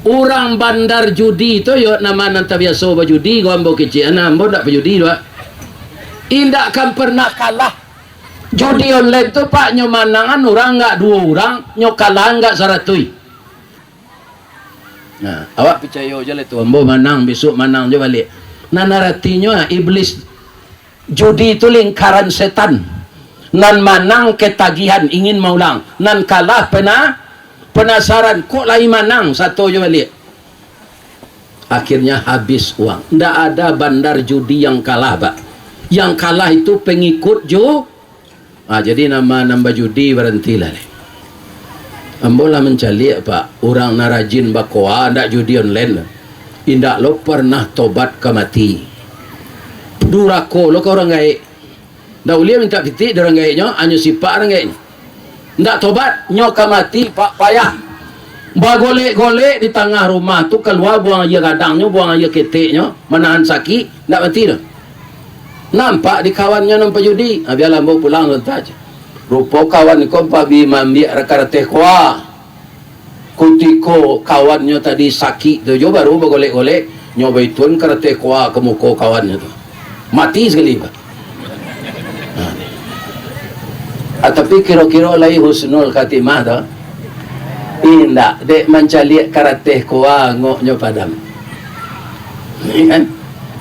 orang bandar judi itu yo nama nanti biasa berjudi, kau ambil kecil, ambil tak berjudi dua. Indak kan pernah kalah. Judi online tu pak nyo manangan orang enggak dua orang, nyo kalah enggak saratui. Nah, awak percaya je lah tu, ambo manang besok manang je balik. Nah naratinya iblis judi itu lingkaran setan. Nan manang ketagihan ingin maulang, nan kalah penasaran kok lain manang satu je balik. Akhirnya habis uang. Ndak ada bandar judi yang kalah, Pak. Yang kalah itu pengikut jo. Jadi nama judi berhentilah. Ambolah mencari Pak, orang narajin bakoa ndak judi online. Indak lo pernah tobat ke mati. Durako lo ke orang gaik. Dah ulia minta piti orang gaiknya, hanya sipak orang gaiknya. Ndak tobat, nyoka mati Pak payah. Bagolek-golek di tengah rumah tu keluar buang aja gadangnya, buang aja keteknya, menahan sakit, ndak mati dah. Nampak di kawannya nampak judi. Biarlah mau pulang lontar aja. Rupa kawan ni kompa bi mambi rakar-teh kuah. Kutiko kawannya tadi sakit tu jo baru bagolek-golek nyoba itun karate kuah ke muka kawannya tu. Mati sekali Pak. Tapi kira-kira lai husnul khatimah tu. Indak dek mencari karate kuah ngoknya padam. Kan?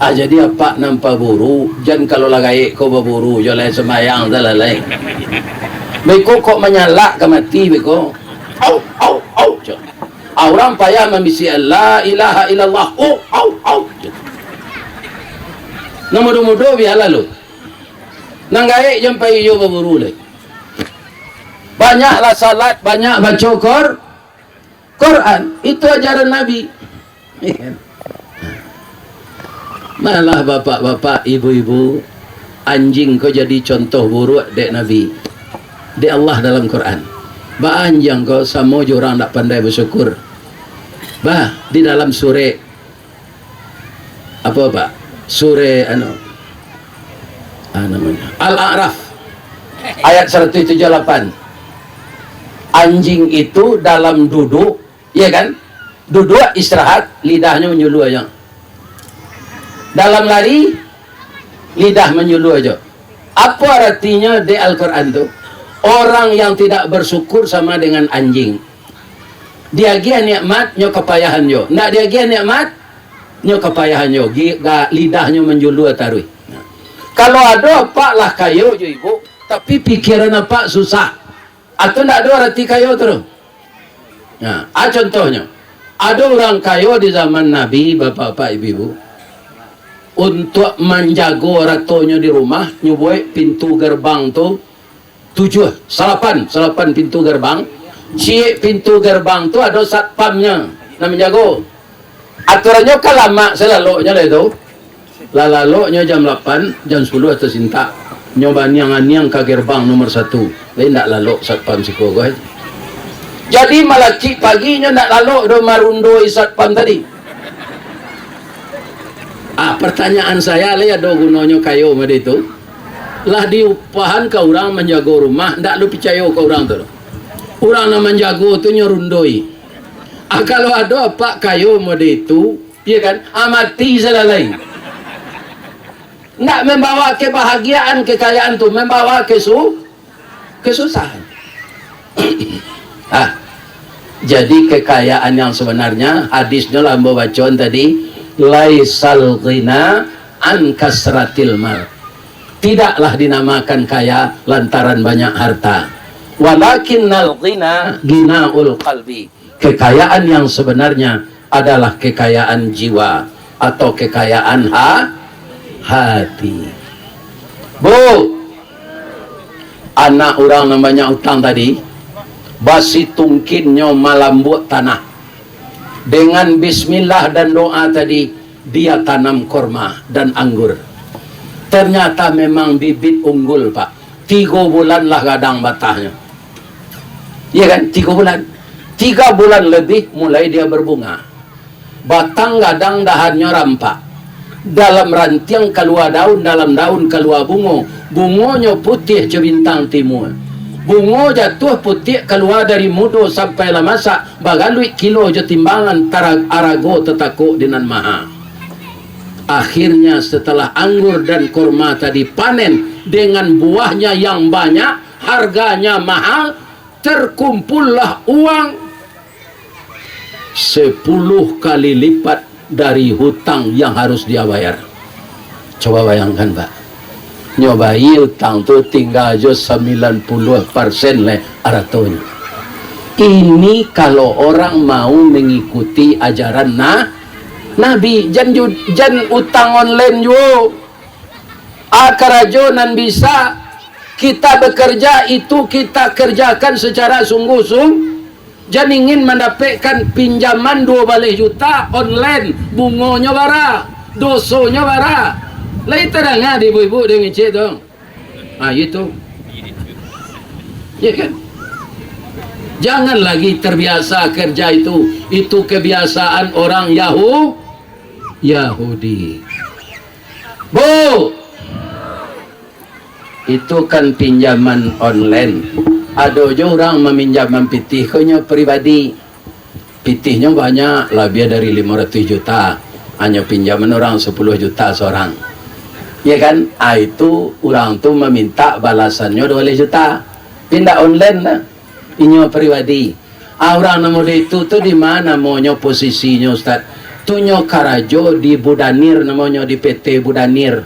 Jadi apa nampak buru, jangan kalau lagai kau berburu, jalan semayang dah lalai. Beko kok menyalak ke mati beko. Au. Orang payah membisi la ilaha illallah. Au. Namudu-mudu biarlah lu. Nanggai sampai yo berburu lagi. Banyaklah salat, banyak baca Quran. Itu ajaran Nabi. Malah bapak-bapak, ibu-ibu, anjing kau jadi contoh buruk dek Nabi, dek Allah dalam Quran. Ba anjing kau sama orang tak pandai bersyukur. Bah di dalam surah apa Pak? Surah namanya Al-A'raf ayat 178. Anjing itu dalam duduk, ya kan? Duduk istirahat, lidahnya menyuluh aja. Dalam lari, lidah menyuluh aja. Apa artinya di Al-Quran tu? Orang yang tidak bersyukur sama dengan anjing. Dia gia nikmat, nyo kepayahan yo. Ndak dia gia nikmat, nyo kepayahan yo. Lidahnya menyuluh taruh. Kalau ada pak lah kayo jo ibu, tapi pikiran apa susah. Atau ndak ada arti kayo terus. Nah, contohnya, ada orang kayo di zaman Nabi, bapak-bapak, ibu-ibu. Untuk menjaga ratonya di rumah, nyubuai pintu gerbang tu 8 pintu gerbang. Si pintu gerbang tu ada satpamnya nak menjaga. Aturannya kan lama selalunya lah itu. Lalaloknya jam 8, jam 10 atau sinta. Nyoba niang-niang ke gerbang nomor 1. Lain tak lalok satpam siko guys. Jadi malah cik paginya nak lalok do marundoi satpam tadi. Pertanyaan saya lah ada gunanya kayo macam itu. Lah diupahan ke orang menjaga rumah, ndak lu percaya ke orang tu. Orang nak menjaga tu nyorundoi. Kalau ada apa kayo macam itu, ya kan? Mati selalai. Ndak membawa kebahagiaan, kekayaan tu, membawa kesusahan. Jadi kekayaan yang sebenarnya hadisnya lah bacaan tadi. Laisal ghina an kasratil mal. Tidaklah dinamakan kaya lantaran banyak harta. Walakinnal ghina ghinaul qalbi. Kekayaan yang sebenarnya adalah kekayaan jiwa atau kekayaan hati. Bu, anak orang namanya utang tadi, basi tungkinnya malambut tanah. Dengan bismillah dan doa tadi, dia tanam korma dan anggur. Ternyata memang bibit unggul Pak. 3 bulan lah gadang batahnya. Iya kan? 3 bulan. 3 bulan lebih mulai dia berbunga. Batang gadang dahannya rampak. Dalam rantiang keluar daun, dalam daun keluar bunga. Bunganya putih je bintang timur. bungo jatuh putih keluar dari mudo sampai lah masak bagalui kilo je timbangan tarag arago tetako dinan maha. Akhirnya setelah anggur dan kurma tadi panen dengan buahnya yang banyak, harganya mahal, terkumpullah uang 10 kali lipat dari hutang yang harus dia bayar. Coba bayangkan Pak, nyobai hutang tu tinggal aja 90% le aratonya. Ini kalau orang mau mengikuti ajaran Nabi, jan utang online yo. Akarajo nan bisa kita bekerja itu kita kerjakan secara sungguh-sungguh. Jangan ingin mendapatkan pinjaman 2 juta online, bungonya bara, dosonya bara. Lah itu dah ngah ibu-ibu dia ngecek dong. Itu. Ya kan? Jangan lagi terbiasa kerja itu. Itu kebiasaan orang Yahudi. Bu, itu kan pinjaman online. Ada je orang meminjam pitih konya pribadi. Pitihnya banyak, lebih dari 500 juta. Hanya pinjaman orang 10 juta seorang. Ya kan? Itu orang tu meminta balasannya 2 juta. Pindah online lah. Inyo pribadi. Orang nama itu tu di mana maunya posisinya Ustaz? Tunyo Karajo di Budanir namanya, di PT Budanir.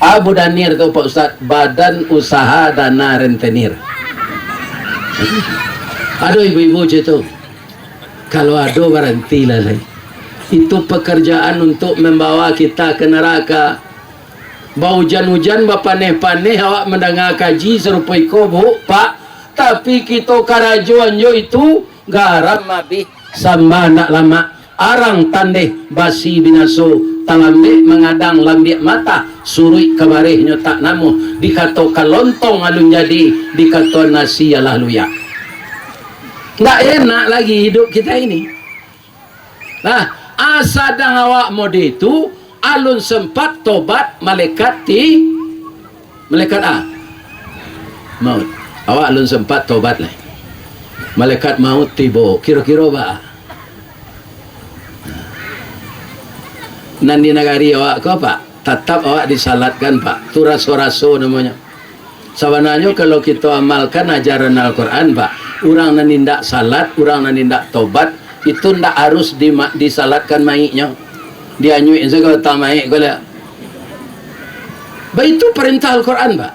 Budanir tu Pak Ustaz, Badan Usaha Dana Rentenir. Aduh ibu-ibu itu. Kalau ada berhenti lah. Itu pekerjaan untuk membawa kita ke neraka. Bau hujan-hujan bapaneh-paneh awak mendengar kaji serupa iko bu Pak, tapi kita karajuan yo itu garam mabih sama nak lama arang tandeh basi binaso talambe mengadang lambiak mata surui kabarehnya tak namu dikato kalontong alun jadi dikato nasi yalah luya. Nggak enak lagi hidup kita ini. Nah, asadang awak mode itu alun sempat tobat malaikat maut. Awak alun sempat tobat lah. Malaikat maut tiba. Kira-kira ba? Nandi nagari awak ko Pak. Tetap awak disalatkan Pak. Tu raso-raso namanya. Sebenarnya kalau kita amalkan ajaran Al-Quran Pak, orang nanindak salat, orang nanindak tobat, itu ndak harus disalatkan mayitnya. Dia nyuik segala tamai gula. Ba itu perintah Al-Quran Pak.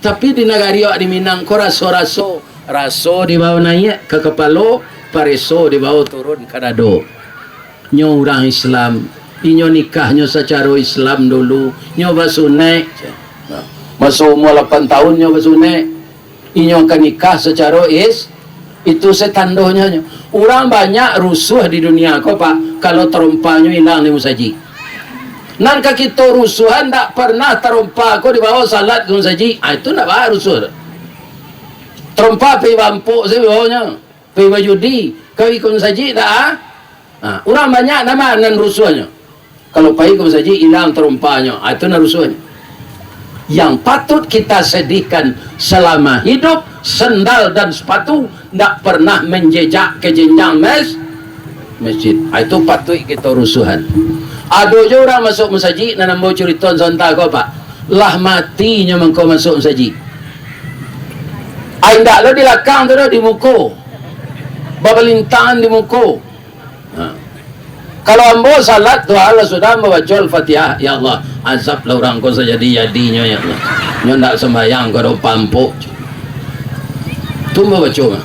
Tapi di negari awak di Minang ko raso-raso, raso dibawa naik ke kepala, pareso dibawa turun ke dado. Nyo orang Islam, inyo nikahnya secara Islam dulu, nyo basunai. Masuk umur 8 tahun nyo basunai. Inyo kan nikah secara itu setandonya. Orang banyak rusuh di dunia kok Pak kalau terompanya hilang di musaji. Nanti kita rusuhan tak pernah terompa kok di bawah salat ke musaji. Itu tak bahaya rusuh. Terompa pergi bampuk saya bawahnya, pergi bajudi, kau ikut musaji tak? Orang banyak nama nan rusuhnya. Kalau pergi ke musaji hilang terompanya, itu nan rusuhnya. Yang patut kita sedihkan selama hidup, sendal dan sepatu tidak pernah menjejak ke jenjang masjid. Itu patut kita rusuhan. Ada je orang masuk masjid dan nambo cerita sontak kau Pak. Lah matinya mengkau masuk masjid. Aindak lo di belakang tu di muka. Babalintangan di muka. Kalau ambo salat tu Allah sudah membaca Al-Fatihah. Ya Allah, azablah orang kau sejadi-jadinya ya Allah. Nyo ndak sembahyang kau do pampuk. Tu membaca mah.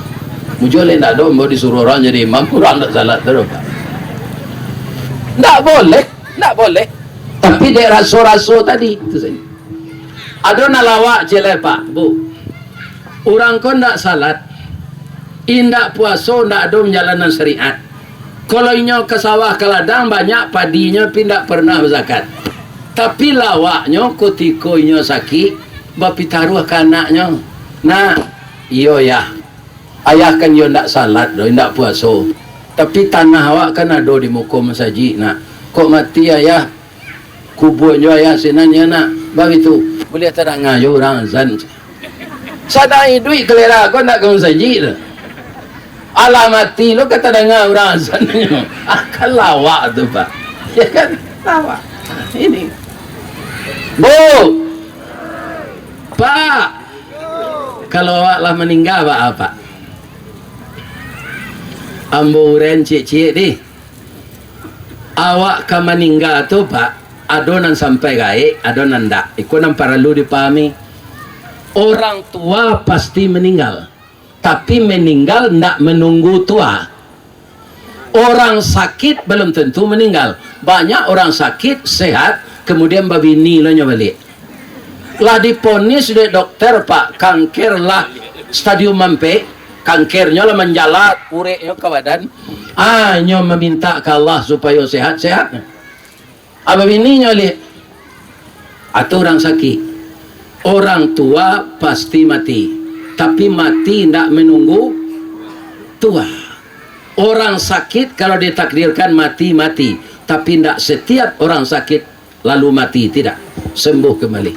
Mujoleh ndak do mau disuruh orang jadi imam, orang ndak salat terus Pak. Ndak boleh, ndak boleh. Tapi dek raso-raso tadi itu saja. Ada nalawak jelek Pak, Bu. Orang kau ndak salat, indak puasa, ndak ada menjalankan syariat. Kalau inyo ke sawah ke ladang banyak padinya pindah pernah berzakat. Tapi lawaknya ketika inyo sakit, bapi taruh ke anaknya. Nah, iyo ya. Ayah kan yo ndak salat, do ndak puasa. Tapi tanah awak kan ada di muka masjid. Nah, kok mati ayah? Kuburnya ayah sinanya nak. Begitu. Boleh tak ngayo orang azan. Sadai duit kelera kau nak kau saji tu. Alah mati lo kata dengar orang sana. Akal lawak tu pak. Ya kan? Lawak. Ini. Bu. Pak. Kalau awak lah meninggal apa? Amburen cik-cik ni. Awak kan meninggal tu pak. Adonan sampai gaik, adonan tak. Ikut nam perlu dipahami. Orang tua pasti meninggal. Tapi meninggal tidak menunggu tua. Orang sakit belum tentu meninggal. Banyak orang sakit, sehat, kemudian babini lo balik. Lah diponis oleh dokter pak, kanker lah stadium mampe, kankernya lah menjalat, ureknya ke badan. Nyo meminta ke Allah supaya sehat-sehat. Babini nyo lihat. Atau orang sakit. Orang tua pasti mati. Tapi mati tidak menunggu tua. Orang sakit kalau ditakdirkan mati-mati. Tapi tidak setiap orang sakit lalu mati. Tidak. Sembuh kembali.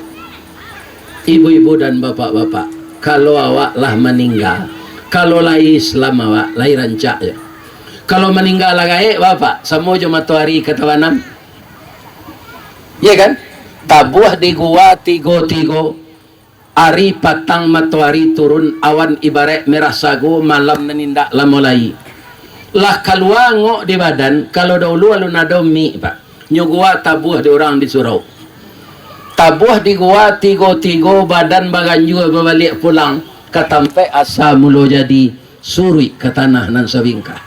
Ibu-ibu dan bapak-bapak. Kalau awak lah meninggal. Kalau lahir Islam awak. Lahir rancak je. Kalau meninggal lah gaik bapak. Semua je matahari ketawanan. Ya kan? Tabuh di gua tigo-tigo. Ari patang matahari turun, awan ibarat merah sagu, malam menindak lah mulai. Lah keluar ngok di badan, kalau dahulu alun ada mi pak. Nyugua tabuh di orang di surau. Tabuh di gua tigo-tigo, badan baganju berbalik pulang. Katampe asa mulu jadi suri ke tanah nan sabingkah.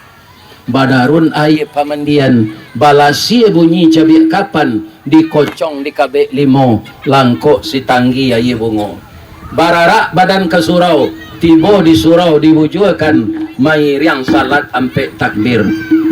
Badarun air pamandian, balasi bunyi cabiak kapan, dikocong di kabek limo, langkok si tanggi air bungo. Bararak badan ke surau, tiba di surau diwujudkan mair yang salat ampe takbir.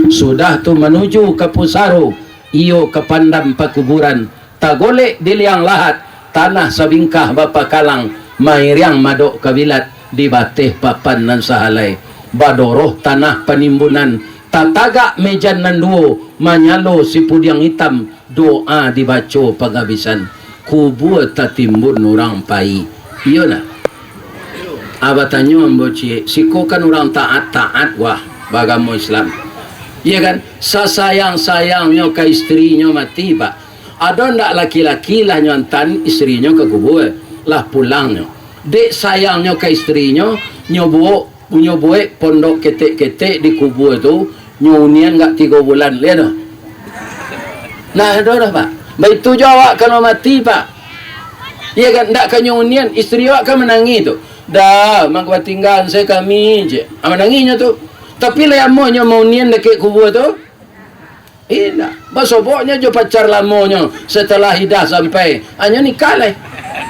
Sudah tu menuju ke Pusaro, iyo ke pandam pakuburan. Tak golek di liang lahat, tanah sabingkah bapa kalang, mair yang madok kabilat, di batih papan nan sahalai. Badoroh tanah penimbunan, tatagak mejan nan duo, manyalo si pudiang hitam, doa dibaca penghabisan. Kubur tatimbun orang pai. Iya nak. Abatannya memboci. Siko kan orang taat wah bagamo Islam. Iya kan? Sasayang-sayangnya ke istrinya mati pak. Ada ndak laki-laki lah nyontan istrinya ke kubur lah pulangnya. Dek sayangnya ke istrinya nyobuek pondok ketek-ketek di kubur tu nyunian enggak 3 bulan lihat dah. Nah dah pak. Baik tu jawab kalau mati pak. Ya kan, tak kenyunian, isteri awak kan menangis tu. Dah, mak tinggal saya kami je. Menangisnya tu. Tapi lamonnya mau nian dekat kubur tu. Tak. Basoboknya je pacar lamonnya setelah hidah sampai. Hanya nikah lah.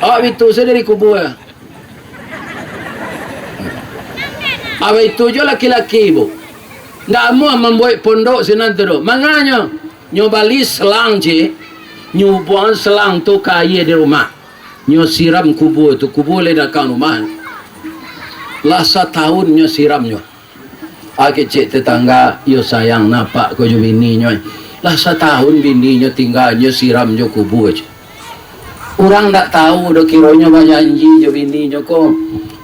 Awak itu saya dari kubur. Awak itu je laki-laki ibu. Tak mau membuat pondok sinan tu. Makanya, nyobali selang je. Nyubuan selang tu kaya di rumah. Nyo siram kubur tu, kubur le dekat rumah. Lah setahun nyo siram nyo. Cik tetangga, yo sayang napak ko jo bini nyo. Lah setahun bini nyo tinggal nyo siram nyo kubur je. Orang tak tahu do kiranya berjanji jo bini nyo ko.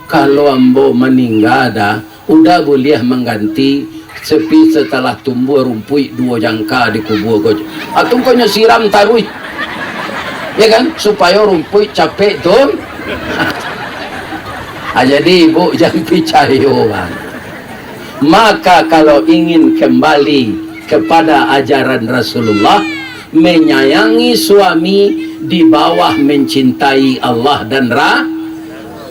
Kalau ambo meninggal dah, udah boleh mengganti sepi setelah tumbuh rumput 2 jangka di kubur ko. Atung ko nyo siram tarui. Ya kan, supaya rumput capek tu. Jadi ibu jangan percaya. Maka kalau ingin kembali kepada ajaran Rasulullah, menyayangi suami di bawah mencintai Allah dan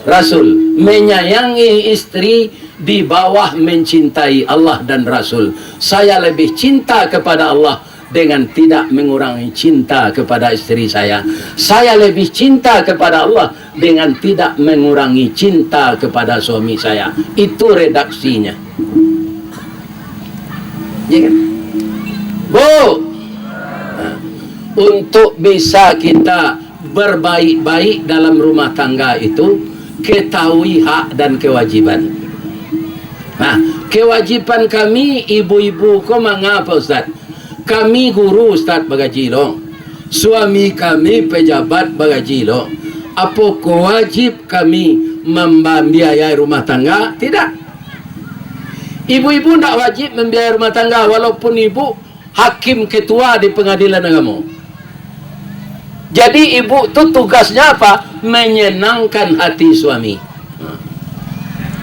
Rasul. Menyayangi istri di bawah mencintai Allah dan Rasul. Saya lebih cinta kepada Allah dengan tidak mengurangi cinta kepada istri saya. Saya lebih cinta kepada Allah dengan tidak mengurangi cinta kepada suami saya. Itu redaksinya. Ya kan? Bu, untuk bisa kita berbaik-baik dalam rumah tangga itu, ketahui hak dan kewajiban. Nah, kewajiban kami ibu-ibu kau mengapa Ustaz? Kami guru Ustaz bagaji lo. Suami kami pejabat bagaji lo. Apa kewajib kami membiayai rumah tangga? Tidak. Ibu-ibu tidak wajib membiayai rumah tangga walaupun ibu hakim ketua di pengadilan agama. Jadi ibu itu tugasnya apa? Menyenangkan hati suami.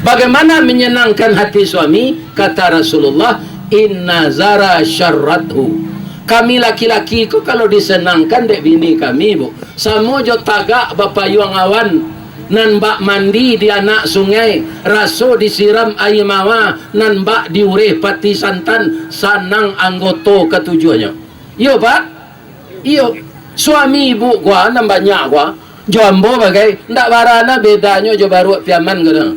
Bagaimana menyenangkan hati suami? Kata Rasulullah, inna zara syarrathu. Kami laki-laki ku kalau disenangkan dek bini kami, bu. Samo jo tagak bapa yuang awan nan bak mandi di anak sungai, raso disiram air mawa, nan bak diureh pati santan, sanang anggoto ketujuannya. Yo pak, iyo suami ibu gua nan banyak gua, jombo bagai ndak barana bedanya jo baru piaman gitu.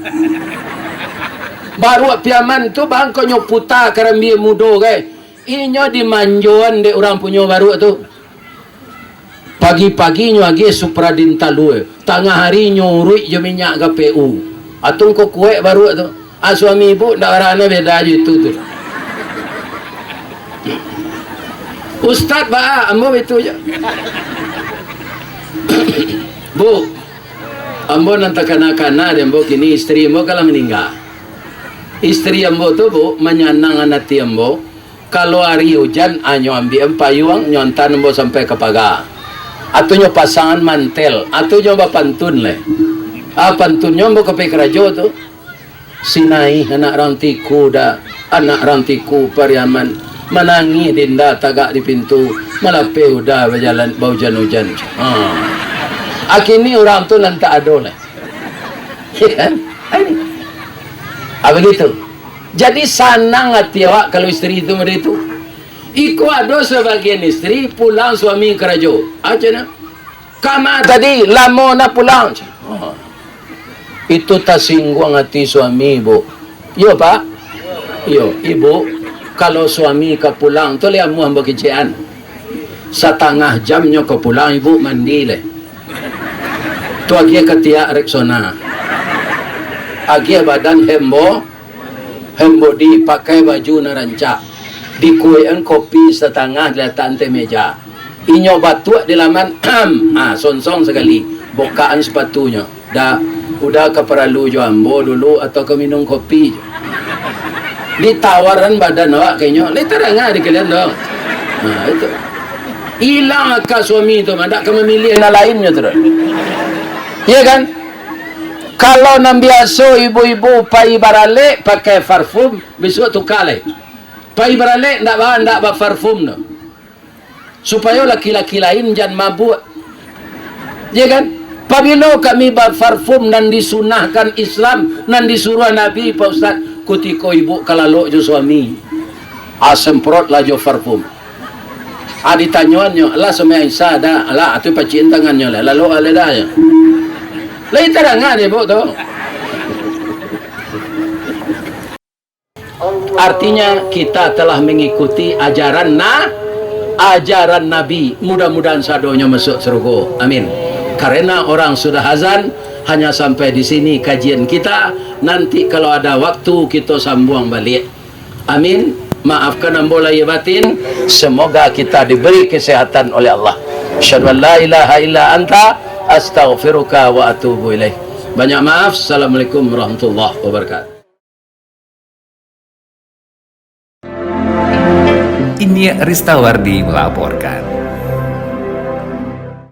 Baru piaman tu bang konyo puta karambi mudo gai. Inyo dimanjuan de orang punya baru tu. Pagi-pagi nyo agi supradin talue. Tengah hari nyurui je minyak KPU. Atung ko kue baru tu. Suami ibu ndak barana beda je itu tu. Ustaz ba ambo itu je. Bu, ambo nanti kanak-kanak dan ambo kini istri ambo kalau meninggal. Istri ambo tu bu menyenang hati ambo. Kalau hari hujan, anyo ambil payung, nyontan ambo sampai ke pagar. Atau nyo pasangan mantel, atau nyo pantun le. Pantunnya ambo ke pekerajo tu. Sinai anak rantiku dah, anak rantiku pariaman. Menangi dinda tagak di pintu, malape udah berjalan bau hujan-hujan. Akini orang tu nanti ada le. Apa gitu? Jadi sanang hati awak kalau istri itu begitu. Iku ada sebagian istri pulang suami kerja. Aja na. Kama tadi lama nak pulang. Itu tak singgung hati suami ibu. Yo pak. Yo ibu. Kalau suami ke pulang tu lihat mu hamba kecian. Setengah jamnya ke pulang ibu mandi le. Tu agi ketiak reksona. Agi badan hembo. Hembo dipakai baju narancak, dikuian kopi setengah letak ante meja. Inyo batuak di laman, sonsong sekali, bukaan sepatunya. Dah, udah ke peralu jo ambo dulu atau ke minum kopi. Ditawaran badan awak kayaknya, letak ngah di kalian dong. Itu. Hilang akal suami itu, tak ke memilih yang lainnya terus. Iya kan? Kalau nam biasa ibu-ibu pai barale pakai parfum, besok tukar le. Pai barale ndak ba parfum no. Supaya laki-laki lain jangan mabuk. Ya kan? Pabilo kami ba parfum dan disunahkan Islam dan disuruh Nabi Pak Ustaz kutiko ibu kalau jo suami. Semprot lah jo parfum. Ditanyoannya, Allah sama Aisyah dah, Allah atu paciin tangannya lah, lalu ale dah ya. Lai terangan ya bu tu. Artinya kita telah mengikuti ajaran Nabi. Mudah-mudahan sadonya masuk surga. Amin. Karena orang sudah azan, hanya sampai di sini kajian kita. Nanti kalau ada waktu kita sambung balik. Amin. Maafkan ambo lahir batin. Semoga kita diberi kesehatan oleh Allah. Asyhadu an la ilaha illa anta astaghfiruka wa atubu ilaih. Banyak maaf. Assalamualaikum warahmatullahi wabarakatuh. Ini Ristawardi melaporkan.